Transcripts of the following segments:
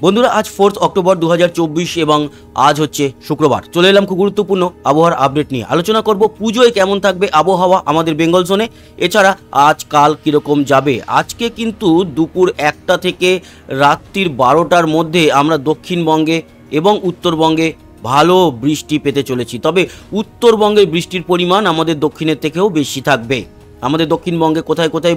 বন্ধুরা, আজ 4 অক্টোবর 2024 এবং আজ হচ্ছে শুক্রবার। চলে এলাম খুব গুরুত্বপূর্ণ আবহাওয়ার আপডেট নিয়ে। আলোচনা করব পুজোয় কেমন থাকবে আবহাওয়া আমাদের বেঙ্গল জোনে, এছাড়া আজ কাল কীরকম যাবে। আজকে কিন্তু দুপুর 1টা থেকে রাত্রির 12টার মধ্যে আমরা দক্ষিণবঙ্গে এবং উত্তরবঙ্গে ভালো বৃষ্টি পেতে চলেছি। তবে উত্তরবঙ্গের বৃষ্টির পরিমাণ আমাদের দক্ষিণের থেকেও বেশি থাকবে। আমাদের দক্ষিণবঙ্গে কোথায় কোথায়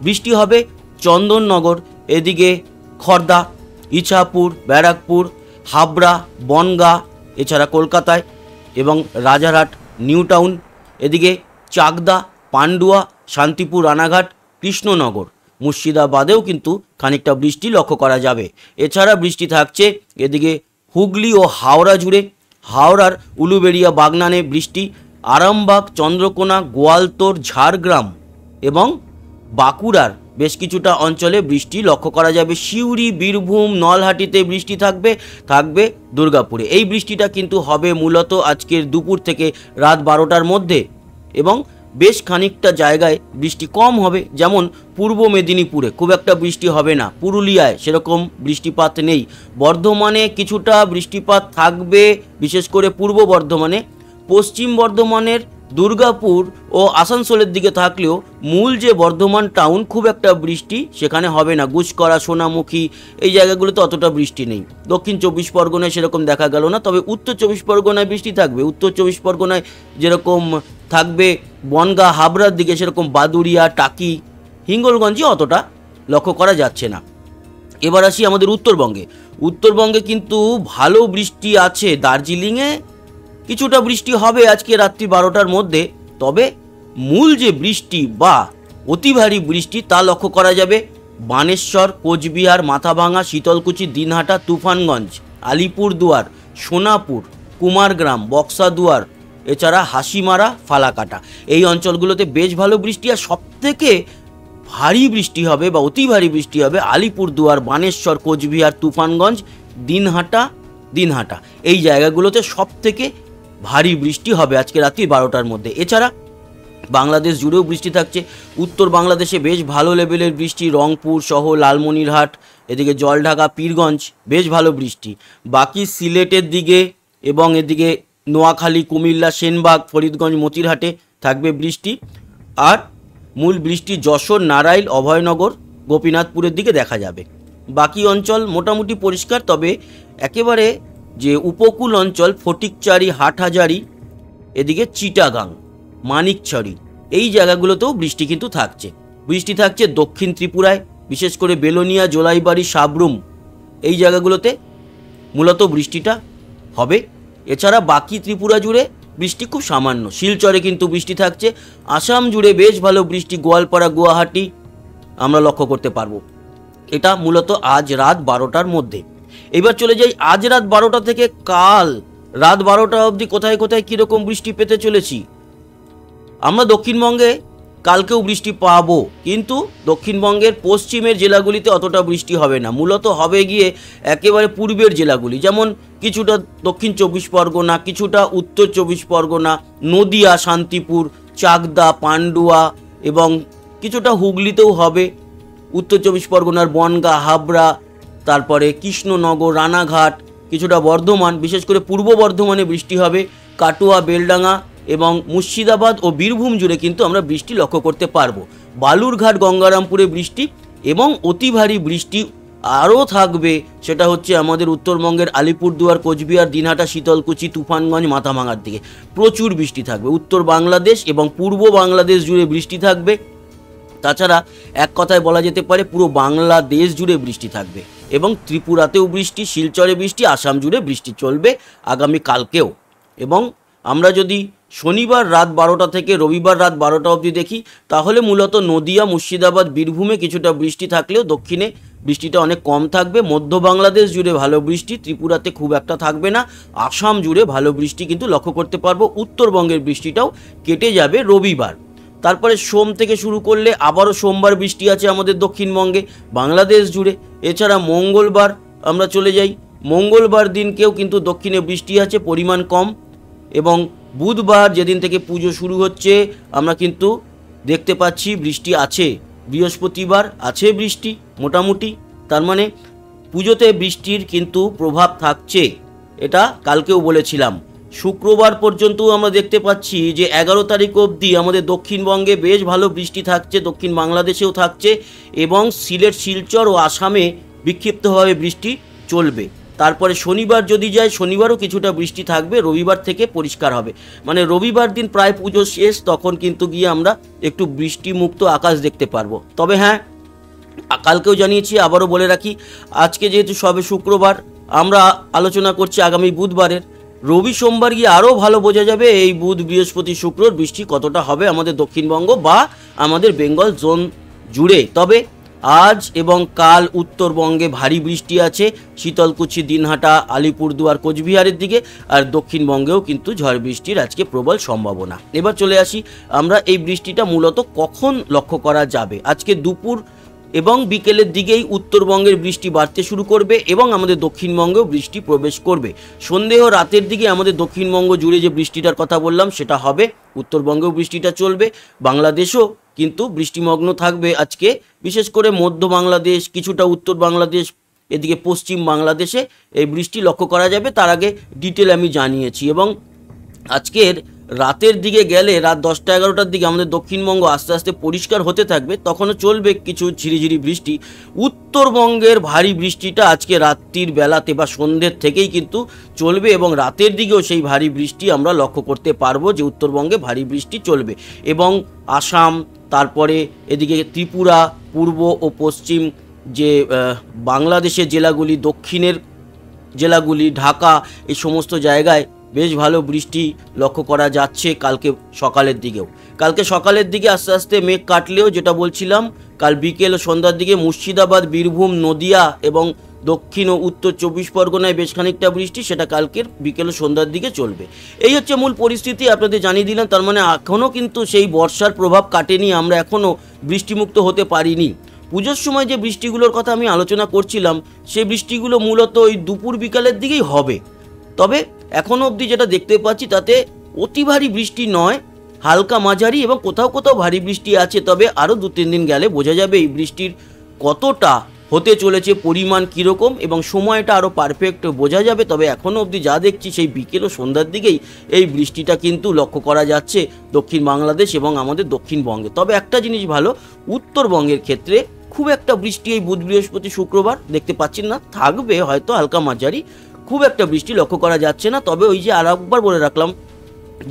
বৃষ্টি হবে? চন্দননগর, এদিকে খর্দা, ইছাপুর, ব্যারাকপুর, হাবড়া, বনগাঁ, এছাড়া কলকাতায় এবং রাজারহাট, নিউ টাউন, এদিকে চাকদা, পান্ডুয়া, শান্তিপুর, রানাঘাট, কৃষ্ণনগর, মুর্শিদাবাদেও কিন্তু খানিকটা বৃষ্টি লক্ষ্য করা যাবে। এছাড়া বৃষ্টি থাকছে এদিকে হুগলি ও হাওড়া জুড়ে। হাওড়ার উলুবেড়িয়া, বাগনানে বৃষ্টি, আরামবাগ, চন্দ্রকোনা, গোয়ালতোড়, ঝাড়গ্রাম এবং বাঁকুড়ার বেশ কিছুটা অঞ্চলে বৃষ্টি লক্ষ্য করা যাবে। সিউড়ি, বীরভূম, নলহাটিতে বৃষ্টি থাকবে দুর্গাপুরে। এই বৃষ্টিটা কিন্তু হবে মূলত আজকের দুপুর থেকে রাত 12টার মধ্যে এবং বেশ খানিকটা জায়গায় বৃষ্টি কম হবে। যেমন পূর্ব মেদিনীপুরে খুব একটা বৃষ্টি হবে না, পুরুলিয়ায় সেরকম বৃষ্টিপাত নেই, বর্ধমানে কিছুটা বৃষ্টিপাত থাকবে, বিশেষ করে পূর্ব বর্ধমানে। পশ্চিম বর্ধমানের দুর্গাপুর ও আসানসোলের দিকে থাকলেও মূল যে বর্ধমান টাউন খুব একটা বৃষ্টি সেখানে হবে না। গুসকরা, সোনামুখী এই জায়গাগুলোতে অতটা বৃষ্টি নেই। দক্ষিণ 24 পরগনায় সেরকম দেখা গেল না, তবে উত্তর 24 পরগনায় বৃষ্টি থাকবে। উত্তর 24 পরগনায় যেরকম থাকবে বনগাঁ, হাবড়ার দিকে, সেরকম বাদুড়িয়া, টাকি, হিঙ্গলগঞ্জে অতটা লক্ষ্য করা যাচ্ছে না। এবার আসি আমাদের উত্তরবঙ্গে কিন্তু ভালো বৃষ্টি আছে। দার্জিলিংয়ে কিছুটা বৃষ্টি হবে আজকে রাত্রি 12টার মধ্যে, তবে মূল যে বৃষ্টি বা অতি ভারী বৃষ্টি তা লক্ষ্য করা যাবে বানেশ্বর, কোচবিহার, মাথাভাঙা, শীতলকুচি, দিনহাটা, তুফানগঞ্জ, আলিপুরদুয়ার, সোনাপুর, কুমারগ্রাম, বক্সাদুয়ার, এছাড়া হাসিমারা, ফালাকাটা। এই অঞ্চলগুলোতে বেশ ভালো বৃষ্টি। আর সবথেকে ভারী বৃষ্টি হবে বা অতি ভারী বৃষ্টি হবে আলিপুরদুয়ার, বানেশ্বর, কোচবিহার, তুফানগঞ্জ, দিনহাটা এই জায়গাগুলোতে সবথেকে ভারী বৃষ্টি হবে আজকে রাত্রি 12টার মধ্যে। এছাড়া বাংলাদেশ জুড়েও বৃষ্টি থাকছে। উত্তর বাংলাদেশে বেশ ভালো লেভেলের বৃষ্টি, রংপুর সহ লালমনিরহাট, এদিকে জলঢাকা, পীরগঞ্জ বেশ ভালো বৃষ্টি। বাকি সিলেটের দিকে এবং এদিকে নোয়াখালী, কুমিল্লা, সেনবাগ, ফরিদগঞ্জ, মতিরহাটে থাকবে বৃষ্টি। আর মূল বৃষ্টি যশোর, নারাইল, অভয়নগর, গোপীনাথপুরের দিকে দেখা যাবে। বাকি অঞ্চল মোটামুটি পরিষ্কার, তবে একেবারে যে উপকূল অঞ্চল ফটিকচারি, হাটহাজারি, এদিকে চিটাগাং, মানিকছড়ি এই জায়গাগুলোতেও বৃষ্টি কিন্তু বৃষ্টি থাকছে দক্ষিণ ত্রিপুরায়, বিশেষ করে বেলোনিয়া, জোলাইবাড়ি, সাবরুম এই জায়গাগুলোতে মূলত বৃষ্টিটা হবে। এছাড়া বাকি ত্রিপুরা জুড়ে বৃষ্টি খুব সামান্য। শিলচরে কিন্তু বৃষ্টি থাকছে। আসাম জুড়ে বেশ ভালো বৃষ্টি, গোয়ালপাড়া, গুয়াহাটি আমরা লক্ষ্য করতে পারবো। এটা মূলত আজ রাত 12টার মধ্যে। এবার চলে যাই আজ রাত 12টা থেকে কাল রাত 12টা অবধি কোথায় কোথায় কীরকম বৃষ্টি পেতে চলেছি। আমরা দক্ষিণবঙ্গে কালকেও বৃষ্টি পাবো, কিন্তু দক্ষিণবঙ্গের পশ্চিমের জেলাগুলিতে অতটা বৃষ্টি হবে না। মূলত হবে গিয়ে একেবারে পূর্বের জেলাগুলি, যেমন কিছুটা দক্ষিণ 24 পরগনা, কিছুটা উত্তর 24 পরগনা, নদিয়া, শান্তিপুর, চাকদা, পান্ডুয়া এবং কিছুটা হুগলিতেও হবে। উত্তর 24 পরগনার বনগাঁ, হাবড়া, তারপরে কৃষ্ণনগর, রানাঘাট, কিছুটা বর্ধমান, বিশেষ করে পূর্ব বর্ধমানে বৃষ্টি হবে। কাটুয়া, বেলডাঙ্গা এবং মুর্শিদাবাদ ও বীরভূম জুড়ে কিন্তু আমরা বৃষ্টি লক্ষ্য করতে পারবো। বালুরঘাট, গঙ্গারামপুরে বৃষ্টি এবং অতি ভারী বৃষ্টি আরও থাকবে, সেটা হচ্ছে আমাদের উত্তরবঙ্গের আলিপুরদুয়ার, কোচবিহার, দিনহাটা, শীতলকুচি, তুফানগঞ্জ, মাথাভাঙার দিকে প্রচুর বৃষ্টি থাকবে। উত্তর বাংলাদেশ এবং পূর্ব বাংলাদেশ জুড়ে বৃষ্টি থাকবে। তাছাড়া এক কথায় বলা যেতে পারে পুরো বাংলাদেশ জুড়ে বৃষ্টি থাকবে এবং ত্রিপুরাতেও বৃষ্টি, শিলচরে বৃষ্টি, আসাম জুড়ে বৃষ্টি চলবে আগামী কালকেও। এবং আমরা যদি শনিবার রাত 12টা থেকে রবিবার রাত 12টা অবধি দেখি, তাহলে মূলত নদিয়া, মুর্শিদাবাদ, বীরভূমে কিছুটা বৃষ্টি থাকলেও দক্ষিণে বৃষ্টিটা অনেক কম থাকবে। মধ্য বাংলাদেশ জুড়ে ভালো বৃষ্টি, ত্রিপুরাতে খুব একটা থাকবে না। আসাম জুড়ে ভালো বৃষ্টি কিন্তু লক্ষ্য করতে পারবো। উত্তরবঙ্গের বৃষ্টিটাও কেটে যাবে রবিবার। তারপরে সোম থেকে শুরু করলে আবারও সোমবার বৃষ্টি আছে আমাদের দক্ষিণবঙ্গে, বাংলাদেশ জুড়ে। এছাড়া মঙ্গলবার আমরা চলে যাই, মঙ্গলবার দিনকেও কিন্তু দক্ষিণে বৃষ্টি আছে, পরিমাণ কম। এবং বুধবার যেদিন থেকে পুজো শুরু হচ্ছে আমরা কিন্তু দেখতে পাচ্ছি বৃষ্টি আছে। বৃহস্পতিবার আছে বৃষ্টি মোটামুটি, তার মানে পুজোতে বৃষ্টির কিন্তু প্রভাব থাকছে, এটা কালকেও বলেছিলাম। শুক্রবার পর্যন্ত আমরা দেখতে পাচ্ছি যে 11 তারিখ অবধি আমাদের দক্ষিণবঙ্গে বেশ ভালো বৃষ্টি থাকছে, দক্ষিণ বাংলাদেশেও থাকছে এবং সিলেট, শিলচর ও আসামে বিক্ষিপ্তভাবে বৃষ্টি চলবে। তারপরে শনিবার যদি যায়, শনিবারও কিছুটা বৃষ্টি থাকবে, রবিবার থেকে পরিষ্কার হবে। মানে রবিবার দিন প্রায় পুজো শেষ, তখন কিন্তু গিয়ে আমরা একটু বৃষ্টিমুক্ত আকাশ দেখতে পারবো। তবে হ্যাঁ, কালকেও জানিয়েছি, আবারও বলে রাখি, আজকে যেহেতু সবে শুক্রবার, আমরা আলোচনা করছি আগামী বুধবারের। রবি সোমবার গিয়ে আরও ভালো বোঝা যাবে এই বুধ, বৃহস্পতি, শুক্রর বৃষ্টি কতটা হবে আমাদের দক্ষিণবঙ্গ বা আমাদের বেঙ্গল জোন জুড়ে। তবে আজ এবং কাল উত্তরবঙ্গে ভারী বৃষ্টি আছে, শীতলকুচি, দিনহাটা, আলিপুরদুয়ার, কোচবিহারের দিকে, আর দক্ষিণবঙ্গেও কিন্তু ঝড় বৃষ্টির আজকে প্রবল সম্ভাবনা। এবার চলে আসি আমরা এই বৃষ্টিটা মূলত কখন লক্ষ্য করা যাবে। আজকে দুপুর এবং বিকেলের দিকেই উত্তরবঙ্গের বৃষ্টি বাড়তে শুরু করবে এবং আমাদের দক্ষিণবঙ্গেও বৃষ্টি প্রবেশ করবে। সন্দেহ রাতের দিকে আমাদের দক্ষিণবঙ্গ জুড়ে যে বৃষ্টিটার কথা বললাম সেটা হবে, উত্তরবঙ্গেও বৃষ্টিটা চলবে, বাংলাদেশও কিন্তু বৃষ্টিমগ্ন থাকবে আজকে, বিশেষ করে মধ্য বাংলাদেশ, কিছুটা উত্তর বাংলাদেশ, এদিকে পশ্চিম বাংলাদেশে এই বৃষ্টি লক্ষ্য করা যাবে। তার আগে ডিটেল আমি জানিয়েছি। এবং আজকের রাতের দিকে গেলে রাত 10টা-11টার দিকে আমাদের দক্ষিণবঙ্গ আস্তে আস্তে পরিষ্কার হতে থাকবে, তখনও চলবে কিছু ঝিরিঝিরি বৃষ্টি। উত্তরবঙ্গের ভারী বৃষ্টিটা আজকে রাত্রির বেলাতে বা সন্ধ্যের থেকেই কিন্তু চলবে এবং রাতের দিকেও সেই ভারী বৃষ্টি আমরা লক্ষ্য করতে পারবো যে উত্তরবঙ্গে ভারী বৃষ্টি চলবে। এবং আসাম, তারপরে এদিকে ত্রিপুরা, পূর্ব ও পশ্চিম যে বাংলাদেশের জেলাগুলি, দক্ষিণের জেলাগুলি, ঢাকা, এই সমস্ত জায়গায় বেশ ভালো বৃষ্টি লক্ষ্য করা যাচ্ছে কালকে সকালের দিকেও। কালকে সকালের দিকে আস্তে আস্তে মেঘ কাটলেও, যেটা বলছিলাম, কাল বিকেল ও সন্ধ্যার দিকে মুর্শিদাবাদ, বীরভূম, নদিয়া এবং দক্ষিণ ও উত্তর 24 পরগনায় বেশ খানিকটা বৃষ্টি, সেটা কালকের বিকেল ও সন্ধ্যার দিকে চলবে। এই হচ্ছে মূল পরিস্থিতি, আপনাদের জানিয়ে দিলাম। তার মানে এখনও কিন্তু সেই বর্ষার প্রভাব কাটেনি, আমরা এখনও বৃষ্টিমুক্ত হতে পারিনি। পুজোর সময় যে বৃষ্টিগুলোর কথা আমি আলোচনা করছিলাম, সেই বৃষ্টিগুলো মূলত ওই দুপুর বিকালের দিকেই হবে। তবে এখনও অবধি যেটা দেখতে পাচ্ছি তাতে অতি ভারী বৃষ্টি নয়, হালকা মাঝারি এবং কোথাও কোথাও ভারী বৃষ্টি আছে। তবে আরও 2-3 দিন গেলে বোঝা যাবে এই বৃষ্টির কতটা হতে চলেছে, পরিমাণ কীরকম এবং সময়টা আরও পারফেক্ট বোঝা যাবে। তবে এখনও অবধি যা দেখছি সেই বিকেল ও সন্ধ্যার দিকেই এই বৃষ্টিটা কিন্তু লক্ষ্য করা যাচ্ছে দক্ষিণ বাংলাদেশ এবং আমাদের দক্ষিণবঙ্গে। তবে একটা জিনিস ভালো, উত্তরবঙ্গের ক্ষেত্রে খুব একটা বৃষ্টি এই বুধ, বৃহস্পতি, শুক্রবার দেখতে পাচ্ছি না, থাকবে হয়তো হালকা মাঝারি, খুব একটা বৃষ্টি লক্ষ্য করা যাচ্ছে না। তবে ওই যে আর একবার বলে রাখলাম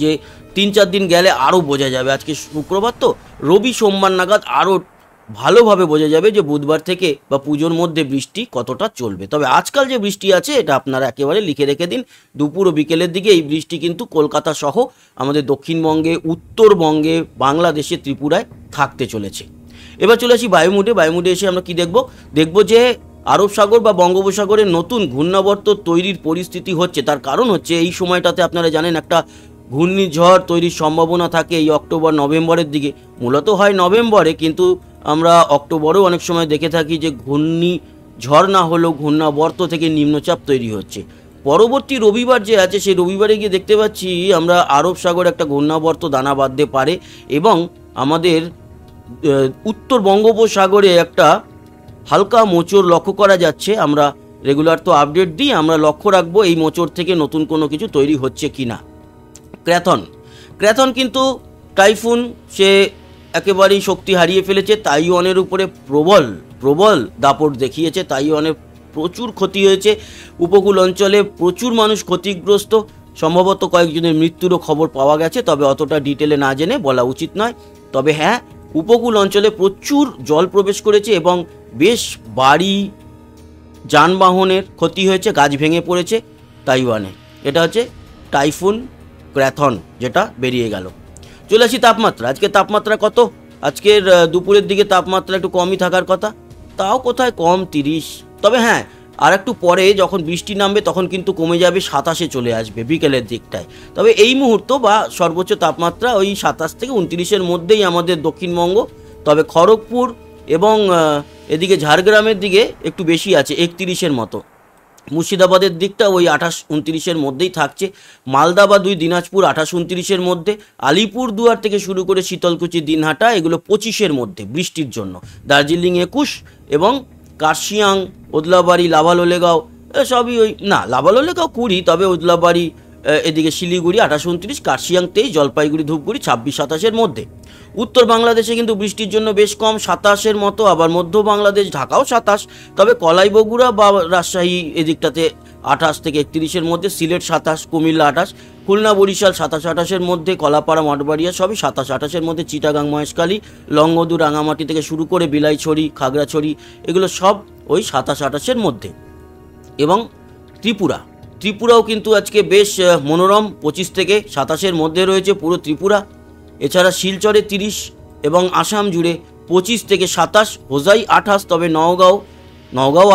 যে 3-4 দিন গেলে আরও বোঝা যাবে। আজকে শুক্রবার, তো রবি সোমবার নাগাদ আরও ভালোভাবে বোঝা যাবে যে বুধবার থেকে বা পুজোর মধ্যে বৃষ্টি কতটা চলবে। তবে আজকাল যে বৃষ্টি আছে এটা আপনারা একেবারে লিখে রেখে দিন, দুপুর ও বিকেলের দিকে এই বৃষ্টি কিন্তু কলকাতা সহ আমাদের দক্ষিণবঙ্গে, উত্তরবঙ্গে, বাংলাদেশে, ত্রিপুরায় থাকতে চলেছে। এবার চলে আসি বায়ুমোডে। বায়ুমোডে এসে আমরা কি দেখব যে আরব সাগর বা বঙ্গোপসাগরে নতুন ঘূর্ণাবর্ত তৈরির পরিস্থিতি হচ্ছে। তার কারণ হচ্ছে এই সময়টাতে আপনারা জানেন একটা ঘূর্ণিঝড় তৈরির সম্ভাবনা থাকে এই অক্টোবর নভেম্বরের দিকে, মূলত হয় নভেম্বরে, কিন্তু আমরা অক্টোবরেও অনেক সময় দেখে থাকি যে ঘূর্ণিঝড় না হলেও ঘূর্ণাবর্ত থেকে নিম্নচাপ তৈরি হচ্ছে। পরবর্তী রবিবার যে আছে সেই রবিবারে গিয়ে দেখতে পাচ্ছি আমরা আরব সাগর একটা ঘূর্ণাবর্ত দানা বাঁধতে পারে এবং আমাদের উত্তর বঙ্গোপসাগরে একটা হালকা মোচড় লক্ষ্য করা যাচ্ছে। আমরা রেগুলার তো আপডেট দিই, আমরা লক্ষ্য রাখবো এই মোচড় থেকে নতুন কোনো কিছু তৈরি হচ্ছে কি না। ক্র্যাথন কিন্তু টাইফুন, সে একেবারেই শক্তি হারিয়ে ফেলেছে, তাইওয়ানের উপরে প্রবল দাপট দেখিয়েছে। তাইওয়ানের প্রচুর ক্ষতি হয়েছে, উপকূল অঞ্চলে প্রচুর মানুষ ক্ষতিগ্রস্ত, সম্ভবত কয়েকজনের মৃত্যুরও খবর পাওয়া গেছে। তবে অতটা ডিটেলে না জেনে বলা উচিত নয়। তবে হ্যাঁ, উপকূল অঞ্চলে প্রচুর জল প্রবেশ করেছে এবং বেশ বাড়ি, যানবাহনের ক্ষতি হয়েছে, গাছ ভেঙে পড়েছে তাইওয়ানে। এটা হচ্ছে টাইফুন ক্র্যাথন যেটা বেরিয়ে গেল। চলে আসি তাপমাত্রা। আজকে তাপমাত্রা কত? আজকের দুপুরের দিকে তাপমাত্রা একটু কমই থাকার কথা, তাও কোথায় কম 30। তবে হ্যাঁ, আর একটু পরে যখন বৃষ্টি নামবে তখন কিন্তু কমে যাবে, 27-এ চলে আসবে বিকেলের দিকটায়। তবে এই মুহূর্ত বা সর্বোচ্চ তাপমাত্রা ওই 27 থেকে 29-এর মধ্যেই আমাদের দক্ষিণবঙ্গ। তবে খড়গপুর এবং এদিকে ঝাড়গ্রামের দিকে একটু বেশি আছে, 31-এর মতো। মুর্শিদাবাদের দিকটা ওই 28-29-এর মধ্যেই থাকছে। মালদা বা দিনাজপুর 28-29-এর মধ্যে। আলিপুরদুয়ার থেকে শুরু করে শীতলকুচি, দিনহাটা, এগুলো 25-এর মধ্যে বৃষ্টির জন্য। দার্জিলিং 21 এবং কার্শিয়াং, ওদলাবাড়ি, লাভালোলেগাঁও সবই ওই না, লাভালোলেগাঁও 20, তবে ওদলাবাড়ি এদিকে শিলিগুড়ি 28-29, কার্শিয়াং 23, জলপাইগুড়ি ধূপগুড়ি 26-27-এর মধ্যে। উত্তর বাংলাদেশে কিন্তু বৃষ্টির জন্য বেশ কম, 27-এর মতো। আবার মধ্য বাংলাদেশ, ঢাকাও 27, তবে কলাই বগুড়া বা রাজশাহী এদিকটাতে 28 থেকে 31-এর মধ্যে, সিলেট 27, কুমিল্লা 28, খুলনা বরিশাল 27-28-এর মধ্যে, কলাপাড়া মঠবাড়িয়া সবই 27-28-এর মধ্যে, চিটাগাং মহেশখালী লংগদু রাঙামাটি থেকে শুরু করে বিলাইছড়ি খাগড়াছড়ি এগুলো সব ওই 27-28-এর মধ্যে। এবং ত্রিপুরাও কিন্তু আজকে বেশ মনোরম, 25 থেকে 27-এর মধ্যে রয়েছে পুরো ত্রিপুরা। এছাড়া শিলচরে 30 এবং আসাম জুড়ে 25 থেকে 27, হোজাই 28, তবে নওগাঁও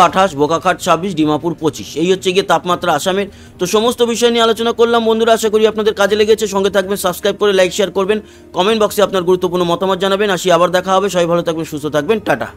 28, বোকাখাট 26, ডিমাপুর 25। এই হচ্ছে গিয়ে তাপমাত্রা আসামের। তো সমস্ত বিষয় নিয়ে আলোচনা করলাম বন্ধুরা, আশা করি আপনাদের কাজে লেগেছে। সঙ্গে থাকবেন, সাবস্ক্রাইব করে লাইক শেয়ার করবেন, কমেন্ট বক্সে আপনার গুরুত্বপূর্ণ মতামত জানাবেন। আসি, আবার দেখা হবে। সবাই ভালো থাকবেন, সুস্থ থাকবেন, টাটা।